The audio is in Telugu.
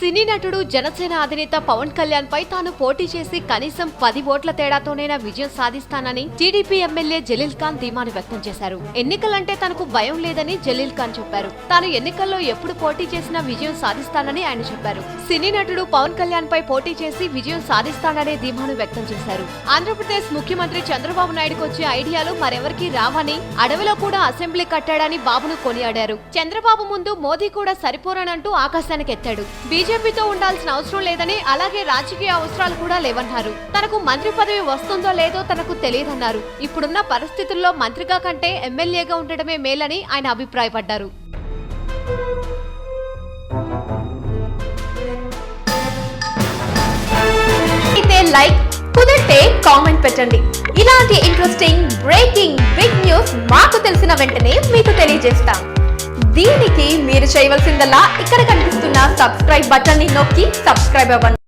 సినీ నటుడు జనసేన అధినేత పవన్ కళ్యాణ్ పై తాను పోటీ చేసి కనీసం 10 ఓట్ల తేడాతోనైనా విజయం సాధిస్తానని టీడీపీ ఎమ్మెల్యే జలీల్ ఖాన్ ధీమాను వ్యక్తం చేశారు. ఎన్నికలంటే తనకు భయం లేదని జలీల్ ఖాన్ చెప్పారు. తాను ఎన్నికల్లో ఎప్పుడు పోటీ చేసినా విజయం సాధిస్తానని ఆయన చెప్పారు. సినీ నటుడు పవన్ కళ్యాణ్ పై పోటీ చేసి విజయం సాధిస్తాననే ధీమాను వ్యక్తం చేశారు. ఆంధ్రప్రదేశ్ ముఖ్యమంత్రి చంద్రబాబు నాయుడుకు వచ్చే ఐడియాలు మరెవరికీ రావని, అడవిలో కూడా అసెంబ్లీ కట్టాడని బాబును కొనియాడారు. చంద్రబాబు ముందు మోదీ కూడా సరిపోరనంటూ ఆకాశానికి ఎత్తాడు. బీజేపీతో ఉండాల్సిన అవసరం లేదని, అలాగే రాజకీయ అవసరాలు కూడా లేవన్నారు. తనకు మంత్రి పదవి వస్తుందో లేదో తనకు తెలియదన్నారు. ఇప్పుడున్న పరిస్థితుల్లో మంత్రిగా కంటే ఎమ్మెల్యేగా ఉండడమే మేలని ఆయన అభిప్రాయపడ్డారు. అయితే లైక్ కుదిరితే కామెంట్ పెట్టండి. ఇలాంటి ఇంట్రెస్టింగ్ బ్రేకింగ్ బిగ్ న్యూస్ మాకు తెలిసిన వెంటనే మీకు తెలియజేస్తాం. దీనికి మీరు చేయవలసిందల్లా ఇక్కడ కనిపిస్తున్న సబ్స్క్రైబ్ బటన్ ని నొక్కి సబ్స్క్రైబ్ అవ్వండి.